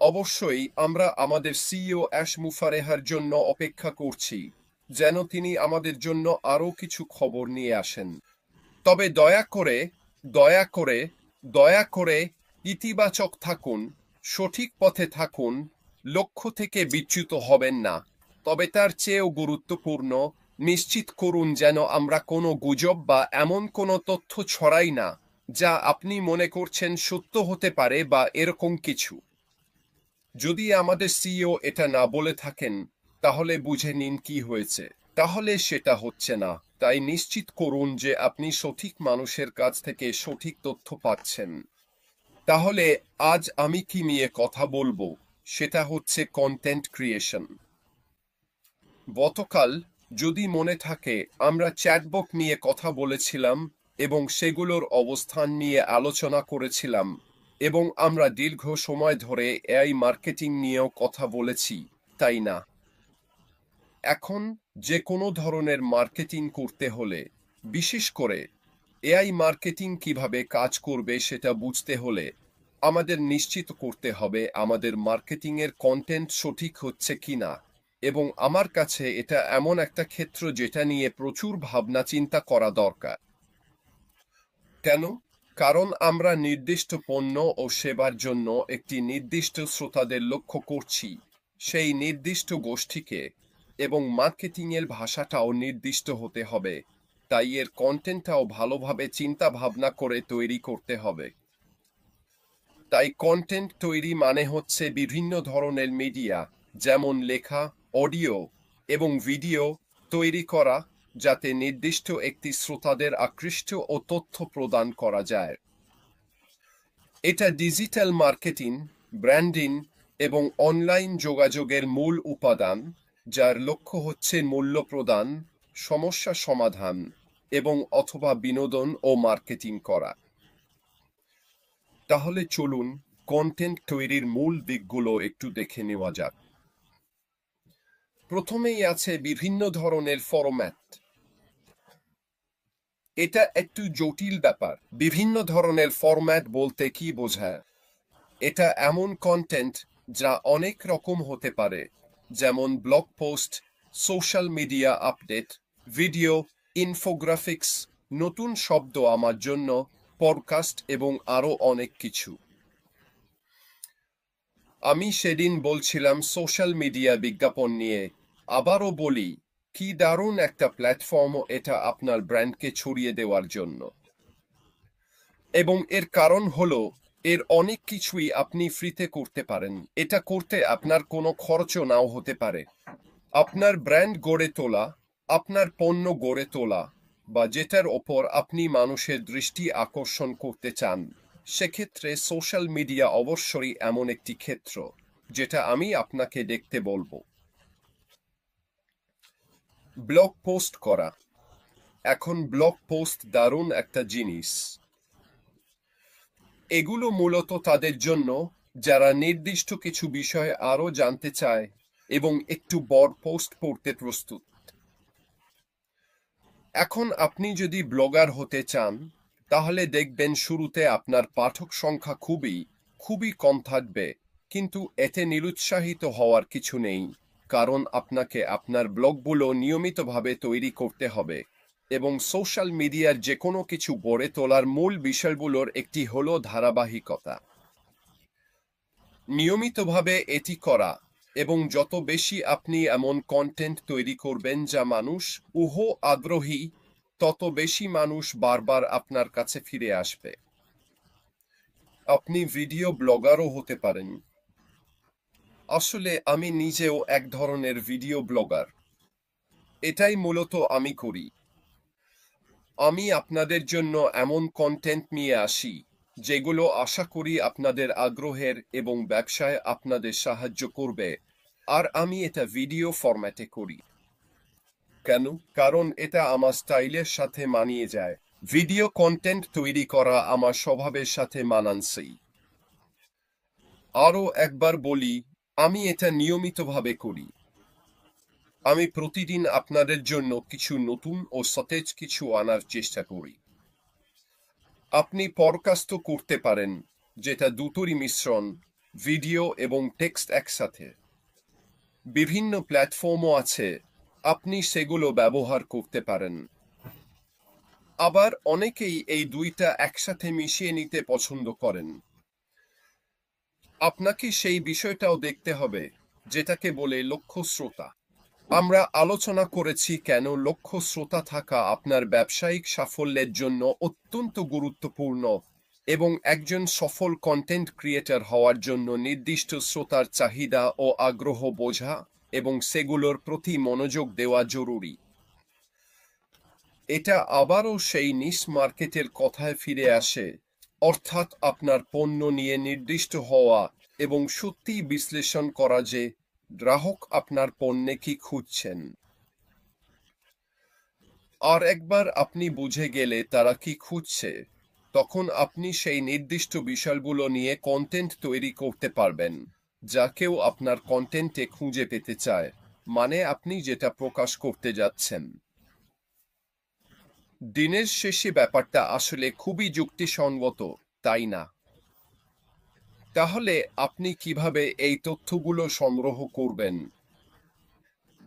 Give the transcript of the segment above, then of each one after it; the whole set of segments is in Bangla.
অবশ্যই আমরা আমাদের সিইও অ্যাশ মুফারেহার জন্য অপেক্ষা করছি, যেন তিনি আমাদের জন্য আরও কিছু খবর নিয়ে আসেন। তবে দয়া করে, দয়া করে, দয়া করে ইতিবাচক থাকুন, সঠিক পথে থাকুন, লক্ষ্য থেকে বিচ্যুত হবেন না। তবে তার চেয়েও গুরুত্বপূর্ণ, নিশ্চিত করুন যেন আমরা কোনো গুজব বা এমন কোনো তথ্য ছড়াই না যা আপনি মনে করছেন সত্য হতে পারে বা এরকম কিছু। যদি আমাদের সিইও এটা না বলে থাকেন, তাহলে বুঝে নিন কি হয়েছে। তাহলে সেটা হচ্ছে না। তাই নিশ্চিত করুন যে আপনি সঠিক মানুষের কাছ থেকে সঠিক তথ্য পাচ্ছেন। তাহলে আজ আমি কি নিয়ে কথা বলবো, সেটা হচ্ছে কন্টেন্ট ক্রিয়েশন। গতকাল, যদি মনে থাকে, আমরা চ্যাটবট নিয়ে কথা বলেছিলাম এবং সেগুলোর অবস্থান নিয়ে আলোচনা করেছিলাম, এবং আমরা দীর্ঘ সময় ধরে এআই মার্কেটিং নিয়েও কথা বলেছি, তাই না? এখন যে কোনো ধরনের মার্কেটিং করতে হলে, বিশেষ করে এআই মার্কেটিং কিভাবে কাজ করবে সেটা বুঝতে হলে, আমাদের নিশ্চিত করতে হবে আমাদের মার্কেটিংয়ের কন্টেন্ট সঠিক হচ্ছে কিনা। এবং আমার কাছে এটা এমন একটা ক্ষেত্র যেটা নিয়ে প্রচুর ভাবনা চিন্তা করা দরকার। কেন? কারণ আমরা নির্দিষ্ট পণ্য ও সেবার জন্য একটি নির্দিষ্ট শ্রোতাদের লক্ষ্য করছি, সেই নির্দিষ্ট গোষ্ঠীকে, এবং মার্কেটিংয়ের ভাষাটাও নির্দিষ্ট হতে হবে। তাই এর কন্টেন্টটাও ভালোভাবে চিন্তা ভাবনা করে তৈরি করতে হবে। তাই কন্টেন্ট তৈরি মানে হচ্ছে বিভিন্ন ধরনের মিডিয়া, যেমন লেখা, অডিও এবং ভিডিও তৈরি করা, যাতে নির্দিষ্ট একটি শ্রোতাদের আকৃষ্ট ও তথ্য প্রদান করা যায়। এটা ডিজিটাল মার্কেটিং, ব্র্যান্ডিং এবং অনলাইন যোগাযোগের মূল উপাদান, যার লক্ষ্য হচ্ছে মূল্য প্রদান, সমস্যা সমাধান এবং অথবা বিনোদন ও মার্কেটিং করা। তাহলে চলুন কন্টেন্ট তৈরির মূল দিকগুলো একটু দেখে নেওয়া যাক। প্রথমেই আছে বিভিন্ন ধরনের ফরম্যাট। এটা একটু জটিল ব্যাপার। বিভিন্ন ধরনের ফরম্যাট বলতে কি বোঝায়? এটা এমন কন্টেন্ট যা অনেক রকম হতে পারে, যেমন blog post, social media update, video, infographics, নতুন শব্দ আমার জন্য, পডকাস্ট এবং আরও অনেক কিছু। আমি সেদিন বলছিলাম সোশ্যাল মিডিয়া বিজ্ঞাপন নিয়ে, আবারও বলি, কি দারুণ একটা প্ল্যাটফর্ম এটা আপনার ব্র্যান্ডকে ছড়িয়ে দেওয়ার জন্য। এবং এর কারণ হলো, এর অনেক কিছুই আপনি ফ্রিতে করতে পারেন। এটা করতে আপনার কোনো খরচও নাও হতে পারে। আপনার ব্র্যান্ড গড়ে তোলা, আপনার পণ্য গড়ে তোলা, বা যেটার ওপর আপনি মানুষের দৃষ্টি আকর্ষণ করতে চান, সেক্ষেত্রে সোশ্যাল মিডিয়া অবশ্যই এমন একটি ক্ষেত্র যেটা আমি আপনাকে দেখতে বলবো। ব্লগ পোস্ট করা। এখন ব্লগ পোস্ট দারুণ একটা জিনিস। এগুলো মূলত তাদের জন্য যারা নির্দিষ্ট কিছু বিষয়ে আরও জানতে চায় এবং একটু বড় পোস্ট পড়তে প্রস্তুত। এখন আপনি যদি ব্লগার হতে চান, তাহলে দেখবেন শুরুতে আপনার পাঠক সংখ্যা খুবই কম থাকবে, কিন্তু এতে নিরুৎসাহিত হওয়ার কিছু নেই, কারণ আপনাকে আপনার ব্লগগুলো নিয়মিতভাবে তৈরি করতে হবে। এবং সোশ্যাল মিডিয়ার যে কোনো কিছু গড়ে তোলার মূল বিষয়গুলোর একটি হলো ধারাবাহিকতা। নিয়মিতভাবে এটি করা, এবং যত বেশি আপনি এমন কন্টেন্ট তৈরি করবেন যা মানুষ আগ্রহী, তত বেশি মানুষ বারবার আপনার কাছে ফিরে আসবে। আপনি ভিডিও ব্লগারও হতে পারেন। আসলে আমি নিজেও এক ধরনের ভিডিও ব্লগার। এটাই মূলত আমি করি। আমি আপনাদের জন্য এমন কন্টেন্ট নিয়ে আসি যেগুলো আশা করি আপনাদের আগ্রহের এবং ব্যবসায় আপনাদের সাহায্য করবে, আর আমি এটা ভিডিও ফরম্যাটে করি। কেন? কারণ এটা আমার স্টাইলের সাথে মানিয়ে যায়। ভিডিও কন্টেন্ট তৈরি করা আমার স্বভাবের সাথে মানানসই। আরও একবার বলি, আমি এটা নিয়মিতভাবে করি। আমি প্রতিদিন আপনাদের জন্য কিছু নতুন ও সতেজ কিছু আনার চেষ্টা করি। আপনি পডকাস্টও করতে পারেন, যেটা দুটোরই মিশ্রণ, ভিডিও এবং টেক্সট একসাথে। বিভিন্ন প্ল্যাটফর্মও আছে, আপনি সেগুলো ব্যবহার করতে পারেন। আবার অনেকেই এই দুইটা একসাথে মিশিয়ে নিতে পছন্দ করেন। আপনাকে সেই বিষয়টাও দেখতে হবে, যেটাকে বলে লক্ষ্য শ্রোতা। আমরা আলোচনা করেছি কেন লক্ষ্য শ্রোতা থাকা আপনার ব্যবসায়িক সাফল্যের জন্য অত্যন্ত গুরুত্বপূর্ণ এবং একজন সফল কন্টেন্ট ক্রিয়েটর হওয়ার জন্য নির্দিষ্ট শ্রোতার চাহিদা ও আগ্রহ বোঝা এবং সেগুলোর প্রতি মনোযোগ দেওয়া জরুরি। এটা আবারও সেই নিশ মার্কেটের কথায় ফিরে আসে, অর্থাৎ আপনার পণ্য নিয়ে নির্দিষ্ট হওয়া এবং সত্যিই বিশ্লেষণ করা যে গ্রাহক আপনার পণ্যে কি খুঁজছেন। আর একবার আপনি বুঝে গেলে তারা কি খুঁজছে, তখন আপনি সেই নির্দিষ্ট বিষয়গুলো নিয়ে কন্টেন্ট তৈরি করতে পারবেন যা কেউ আপনার কন্টেন্টে খুঁজে পেতে চায়, মানে আপনি যেটা প্রকাশ করতে যাচ্ছেন। দিনের শেষে ব্যাপারটা আসলে খুবই যুক্তিসঙ্গত, তাই না? তাহলে আপনি কিভাবে এই তথ্যগুলো সংগ্রহ করবেন?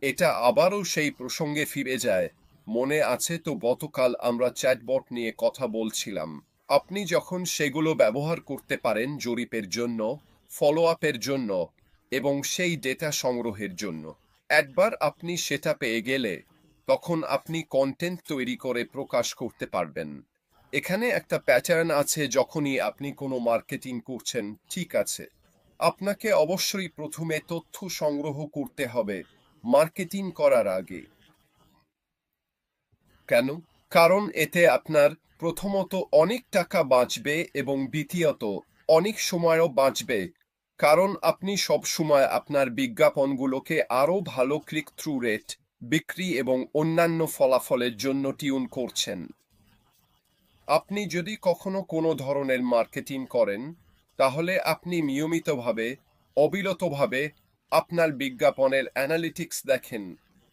এটা আবারও সেই প্রসঙ্গে ফিরে যায়। মনে আছে তো গতকাল আমরা চ্যাটবট নিয়ে কথা বলছিলাম। আপনি যখন সেগুলো ব্যবহার করতে পারেন জরিপের জন্য, ফলো আপের জন্য এবং সেই ডেটা সংগ্রহের জন্য। একবার আপনি সেটা পেয়ে গেলে তখন আপনি কন্টেন্ট তৈরি করে প্রকাশ করতে পারবেন। এখানে একটা প্যাটার্ন আছে, যখনই আপনি কোনো মার্কেটিং করছেন, ঠিক আছে, আপনাকে অবশ্যই প্রথমে তথ্য সংগ্রহ করতে হবে মার্কেটিং করার আগে। কেন? কারণ এতে আপনার প্রথমত অনেক টাকা বাঁচবে এবং দ্বিতীয়ত অনেক সময়ও বাঁচবে, কারণ আপনি সব সময় আপনার বিজ্ঞাপনগুলোকে আরও ভালো ক্লিক থ্রু রেট, বিক্রি এবং অন্যান্য ফলাফলের জন্য টিউন করছেন। আপনি যদি কখনো কোনো ধরনের মার্কেটিং করেন, তাহলে আপনি নিয়মিতভাবে, অবিরতভাবে আপনার বিজ্ঞাপনের অ্যানালিটিক্স দেখেন,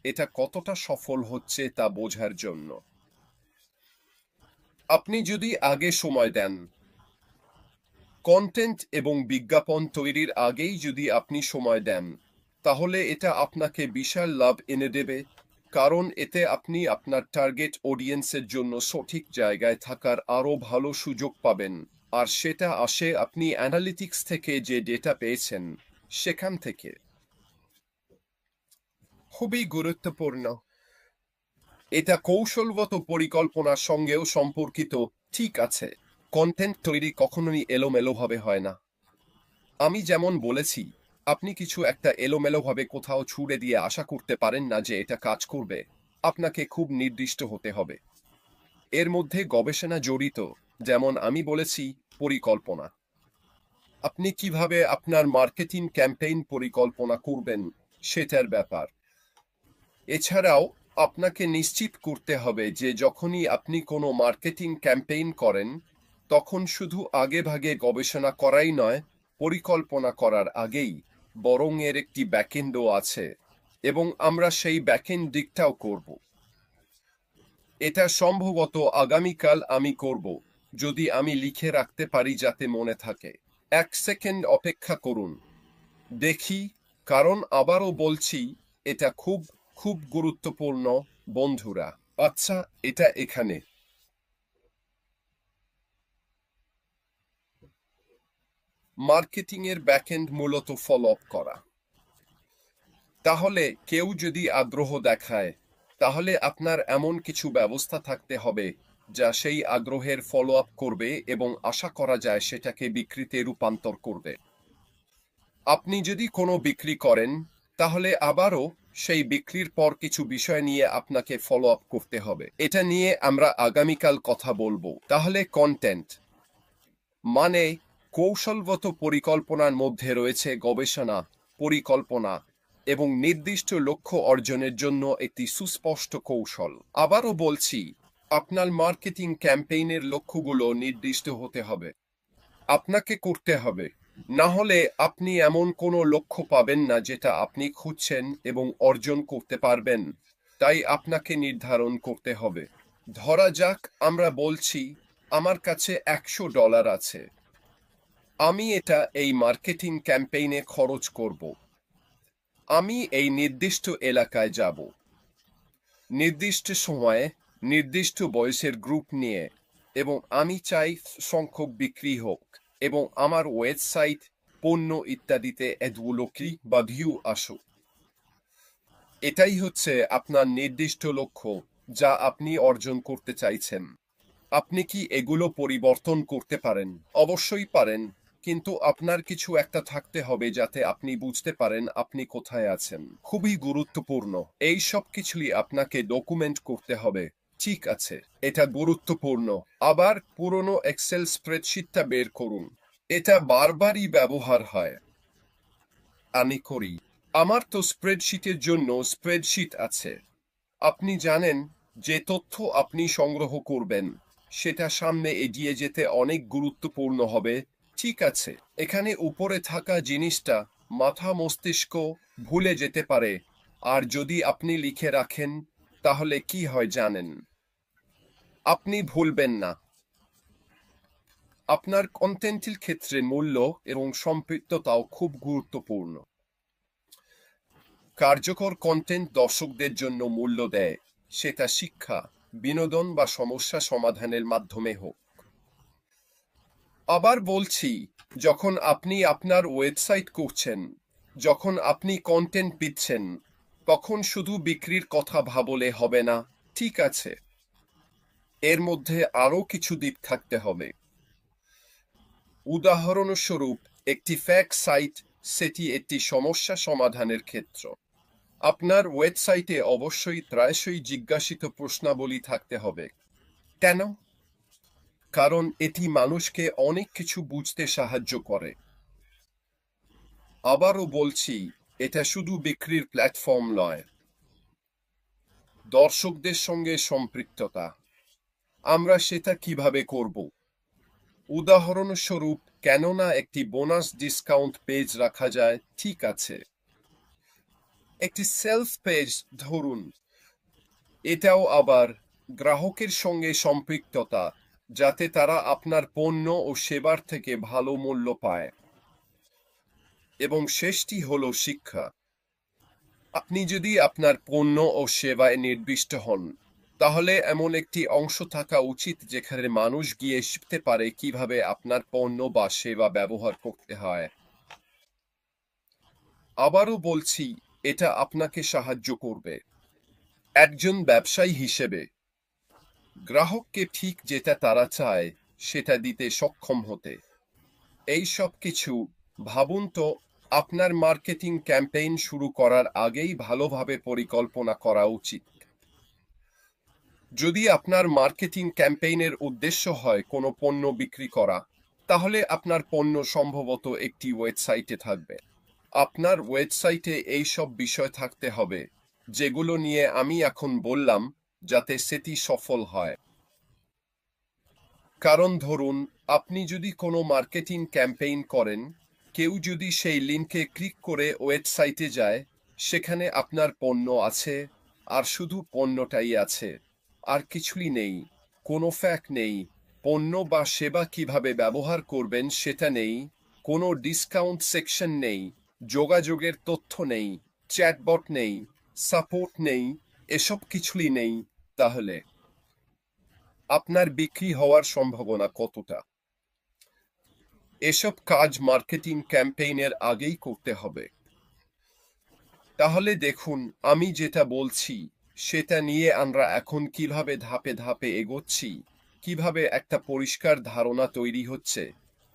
এটা কতটা সফল হচ্ছে তা বোঝার জন্য। আপনি যদি আগে সময় দেন, কন্টেন্ট এবং বিজ্ঞাপন তৈরির আগেই যদি আপনি সময় দেন, তাহলে এটা আপনাকে বিশাল লাভ এনে দেবে, কারণ এতে আপনি আপনার টার্গেট অডিয়েন্সের জন্য সঠিক জায়গায় থাকার আরও ভালো সুযোগ পাবেন। আর সেটা আসে আপনি অ্যানালিটিক্স থেকে যে ডেটা পেয়েছেন সেখান থেকে। খুবই গুরুত্বপূর্ণ। এটা কৌশলগত পরিকল্পনার সঙ্গেও সম্পর্কিত, ঠিক আছে? কন্টেন্ট তৈরি কখনোই এলোমেলোভাবে হয় না। আমি যেমন বলেছি, আপনি কিছু একটা এলোমেলোভাবে কোথাও ছুড়ে দিয়ে আশা করতে পারেন না যে এটা কাজ করবে। আপনাকে খুব নির্দিষ্ট হতে হবে। এর মধ্যে গবেষণা জড়িত, যেমন আমি বলেছি, পরিকল্পনা। আপনি কিভাবে আপনার মার্কেটিং ক্যাম্পেইন পরিকল্পনা করবেন সেটার ব্যাপার। এছাড়াও আপনাকে নিশ্চিত করতে হবে যে যখনই আপনি কোনো মার্কেটিং ক্যাম্পেইন করেন, তখন শুধু আগেভাগে গবেষণা করাই নয়, পরিকল্পনা করার আগেই বরং এর একটি ব্যাকএন্ডও আছে এবং আমরা সেই ব্যাকএন্ড দিকটাও করব। এটা সম্ভবত আগামীকাল আমি করব, যদি আমি লিখে রাখতে পারি যাতে মনে থাকে। 1 সেকেন্ড অপেক্ষা করুন, দেখি, কারণ আবারও বলছি, এটা খুব খুব গুরুত্বপূর্ণ, বন্ধুরা। আচ্ছা, এটা এখানে। মার্কেটিং এর ব্যাকএন্ড মূলত ফলো আপ করা। তাহলে কেউ যদি আগ্রহ দেখায়, তাহলে আপনার এমন কিছু ব্যবস্থা থাকতে হবে যা সেই আগ্রহের ফলো আপ করবে এবং আশা করা যায় সেটাকে বিক্রিতে রূপান্তর করবে। আপনি যদি কোনো বিক্রি করেন, তাহলে আবারও সেই বিক্রির পর কিছু বিষয় নিয়ে আপনাকে ফলো আপ করতে হবে। এটা নিয়ে আমরা আগামীকাল কথা বলবো। তাহলে কন্টেন্ট মানে কৌশলগত পরিকল্পনার মধ্যে রয়েছে গবেষণা, পরিকল্পনা এবং নির্দিষ্ট লক্ষ্য অর্জনের জন্য একটি সুস্পষ্ট কৌশল। আবারও বলছি, আপনার মার্কেটিং ক্যাম্পেইনের লক্ষ্যগুলো নির্দিষ্ট হতে হবে। আপনাকে করতে হবে, না হলে আপনি এমন কোনো লক্ষ্য পাবেন না যেটা আপনি খুঁজছেন এবং অর্জন করতে পারবেন। তাই আপনাকে নির্ধারণ করতে হবে। ধরা যাক আমরা বলছি, আমার কাছে $100 আছে। আমি এটা এই মার্কেটিং ক্যাম্পেইনে খরচ করব। আমি এই নির্দিষ্ট এলাকায় যাব, নির্দিষ্ট সময়ে, নির্দিষ্ট বয়সের গ্রুপ নিয়ে, এবং আমি চাই সংখ্যক বিক্রি হোক এবং আমার ওয়েবসাইট, পণ্য ইত্যাদিতে এতগুলো ক্লিক বা ভিউ আসুক। এটাই হচ্ছে আপনার নির্দিষ্ট লক্ষ্য যা আপনি অর্জন করতে চাইছেন। আপনি কি এগুলো পরিবর্তন করতে পারেন? অবশ্যই পারেন, কিন্তু আপনার কিছু একটা থাকতে হবে যাতে আপনি বুঝতে পারেন আপনি কোথায় আছেন। খুবই গুরুত্বপূর্ণ। এই সব কিছুই আপনাকে ডকুমেন্ট করতে হবে। ঠিক আছে, এটা গুরুত্বপূর্ণ। আবার পুরনো এক্সেল স্প্রেডশিটটা বের করুন। এটা বারবারই ব্যবহার হয়। আমি করি। আমার তো স্প্রেডশিটের জন্য স্প্রেডশিট আছে। আপনি জানেন যে তথ্য আপনি সংগ্রহ করবেন সেটা সামনে এগিয়ে যেতে অনেক গুরুত্বপূর্ণ হবে। ঠিক আছে, এখানে উপরে থাকা জিনিসটা মাথা মস্তিষ্ক ভুলে যেতে পারে, আর যদি আপনি লিখে রাখেন তাহলে কি হয় জানেন? আপনি ভুলবেন না। আপনার কন্টেন্টের ক্ষেত্রে মূল্য এবং সম্পৃক্ততাও খুব গুরুত্বপূর্ণ। কার্যকর কন্টেন্ট দর্শকদের জন্য মূল্য দেয়, সেটা শিক্ষা, বিনোদন বা সমস্যা সমাধানের মাধ্যমে হোক। আবার বলছি, যখন আপনি আপনার ওয়েবসাইট করছেন, যখন আপনি কন্টেন্ট দিচ্ছেন, তখন শুধু বিক্রির কথা ভাবলে হবে না। ঠিক আছে, এর মধ্যে আরও কিছু দিক থাকতে হবে। উদাহরণস্বরূপ, একটি ফেক সাইট, সেটি একটি সমস্যা সমাধানের ক্ষেত্র। আপনার ওয়েবসাইটে অবশ্যই প্রায়শই জিজ্ঞাসিত প্রশ্নাবলী থাকতে হবে। কেন? কারণ এটি মানুষকে অনেক কিছু বুঝতে সাহায্য করে। আবারও বলছি, এটা শুধু বিক্রির প্ল্যাটফর্ম নয়। দর্শকদের সঙ্গে সম্পৃক্ততা, আমরা সেটা কিভাবে করব? উদাহরণস্বরূপ, কেননা একটি বোনাস ডিসকাউন্ট পেজ রাখা যায়। ঠিক আছে, একটি সেলফ পেজ ধরুন। এটাও আবার গ্রাহকের সঙ্গে সম্পৃক্ততা, যাতে তারা আপনার পণ্য ও সেবার থেকে ভালো মূল্য পায়। এবং শেষটি হলো শিক্ষা। আপনি যদি আপনার পণ্য ও সেবায় নির্দিষ্ট হন, তাহলে এমন একটি অংশ থাকা উচিত যেখানে মানুষ গিয়ে শিখতে পারে কিভাবে আপনার পণ্য বা সেবা ব্যবহার করতে হয়। আবারও বলছি, এটা আপনাকে সাহায্য করবে একজন ব্যবসায়ী হিসেবে গ্রাহককে ঠিক যেটা তারা চায় সেটা দিতে সক্ষম হতে। এই সব কিছু ভাবুন তো। আপনার মার্কেটিং ক্যাম্পেইন শুরু করার আগেই ভালোভাবে পরিকল্পনা করা উচিত। যদি আপনার মার্কেটিং ক্যাম্পেইনের উদ্দেশ্য হয় কোনো পণ্য বিক্রি করা, তাহলে আপনার পণ্য সম্ভবত একটি ওয়েবসাইটে থাকবে। আপনার ওয়েবসাইটে এই সব বিষয় থাকতে হবে যেগুলো নিয়ে আমি এখন বললাম, যাতে সেটি সফল হয়। কারণ ধরুন, আপনি যদি কোনো মার্কেটিং ক্যাম্পেইন করেন, কেউ যদি সেই লিঙ্কে ক্লিক করে ওয়েবসাইটে যায়, সেখানে আপনার পণ্য আছে, আর শুধু পণ্যটাই আছে, আর কিছুই নেই। কোনো ফ্যাক্ট নেই, পণ্য বা সেবা কিভাবে ব্যবহার করবেন সেটা নেই, কোনো ডিসকাউন্ট সেকশন নেই, যোগাযোগের তথ্য নেই, চ্যাটবট নেই, সাপোর্ট নেই, এসব কিছুই নেই, তাহলে আপনার বিক্রি হওয়ার সম্ভাবনা কতটা? এসব কাজ মার্কেটিং ক্যাম্পেইনের আগেই করতে হবে। তাহলে দেখুন, আমি যেটা বলছি সেটা নিয়ে আমরা এখন কিভাবে ধাপে ধাপে এগোচ্ছি, কিভাবে একটা পরিষ্কার ধারণা তৈরি হচ্ছে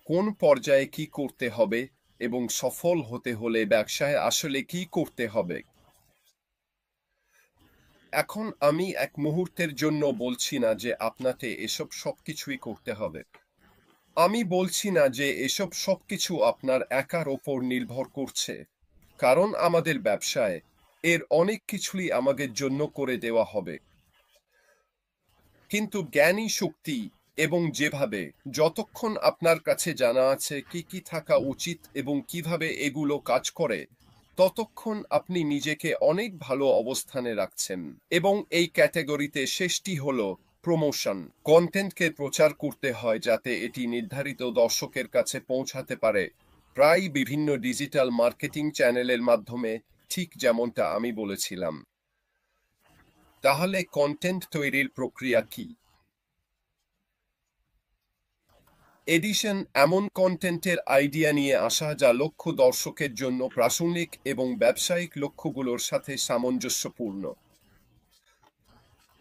কোন পর্যায়ে কি করতে হবে এবং সফল হতে হলে ব্যবসায় আসলে কি করতে হবে। এখন আমি এক মুহূর্তের জন্য বলছি না যে আপনাকে এসব সবকিছুই করতে হবে। আমি বলছি না যে এসব সবকিছু আপনার একার ওপর নির্ভর করছে, কারণ আমাদের ব্যবসায় এর অনেক কিছুই আমাদের জন্য করে দেওয়া হবে। কিন্তু জ্ঞানী শক্তি এবং যেভাবে, যতক্ষণ আপনার কাছে জানা আছে কি কি থাকা উচিত এবং কিভাবে এগুলো কাজ করে, ততক্ষণ আপনি নিজেকে অনেক ভালো অবস্থানে রাখছেন। এবং এই ক্যাটাগরিতে শেষটি হলো প্রমোশন। কন্টেন্টকে প্রচার করতে হয় যাতে এটি নির্ধারিত দর্শকের কাছে পৌঁছাতে পারে, প্রায় বিভিন্ন ডিজিটাল মার্কেটিং চ্যানেলের মাধ্যমে, ঠিক যেমনটা আমি বলেছিলাম। তাহলে কন্টেন্ট তৈরির প্রক্রিয়া কি? এডিশন এমন কন্টেন্টের আইডিয়া নিয়ে আসা যা লক্ষ্য দর্শকের জন্য প্রাসঙ্গিক এবং ব্যবসায়িক লক্ষ্যগুলোর সাথে সামঞ্জস্যপূর্ণ।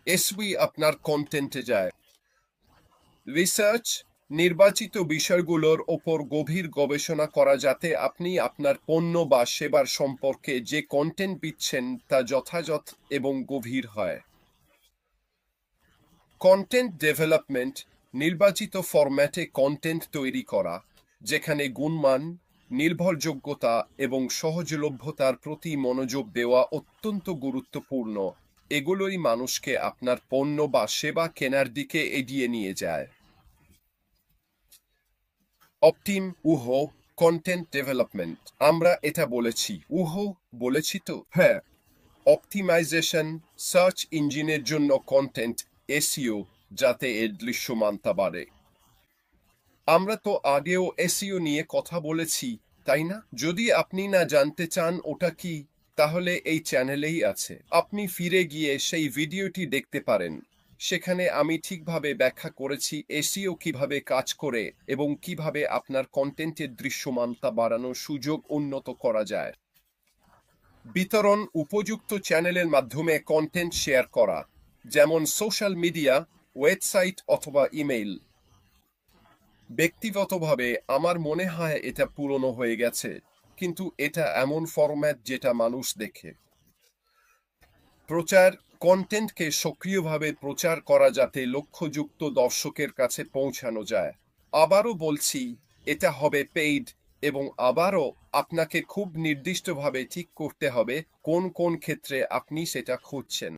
এসবি আপনার কন্টেন্টে যায়। রিসার্চ নির্বাচিত বিষয়গুলোর ওপর গভীর গবেষণা করা যাতে আপনি আপনার পণ্য বা সেবার সম্পর্কে যে কন্টেন্ট দিচ্ছেন তা যথাযথ এবং গভীর হয়। কন্টেন্ট ডেভেলপমেন্ট নির্বাচিত ফরম্যাটে কন্টেন্ট তৈরি করা, যেখানে গুণমান, নির্ভরযোগ্যতা এবং সহজলভ্যতার প্রতি মনোযোগ দেওয়া অত্যন্ত গুরুত্বপূর্ণ। এগুলোই মানুষকে আপনার পণ্য বা সেবা কেনার দিকে এগিয়ে নিয়ে যায়। অপটিম কন্টেন্ট ডেভেলপমেন্ট। আমরা এটা বলেছি। বলেছি তো? হ্যাঁ। অপটিমাইজেশন সার্চ ইঞ্জিনের জন্য কন্টেন্ট এসইও, যাতে এর দৃশ্যমানতা বাড়ে। আমরা তো আগেও এসইও নিয়ে কথা বলেছি, তাই না? যদি আপনি না জানতে চান ওটা কি, তাহলে এই চ্যানেলেই আছে। আপনি ফিরে গিয়ে সেই ভিডিওটি দেখতে পারেন। সেখানে আমি ঠিকভাবে ব্যাখ্যা করেছি এসইও কিভাবে কাজ করে এবং কিভাবে আপনার কন্টেন্টের দৃশ্যমানতা বাড়ানোর সুযোগ উন্নত করা যায়। বিতরণ উপযুক্ত চ্যানেলের মাধ্যমে কন্টেন্ট শেয়ার করা, যেমন সোশ্যাল মিডিয়া, ওয়েবসাইট অথবা ইমেইল। ব্যক্তিগতভাবে আমার মনে হয় এটা পুরনো হয়ে গেছে, কিন্তু এটা এমন ফরম্যাট যেটা মানুষ দেখে। প্রচার কন্টেন্টকে সক্রিয়ভাবে প্রচার করা যাতে লক্ষ্যযুক্ত দর্শকের কাছে পৌঁছানো যায়। আবারও বলছি, এটা হবে পেইড, এবং আবারও আপনাকে খুব নির্দিষ্টভাবে ঠিক করতে হবে কোন কোন ক্ষেত্রে আপনি সেটা খুঁজছেন।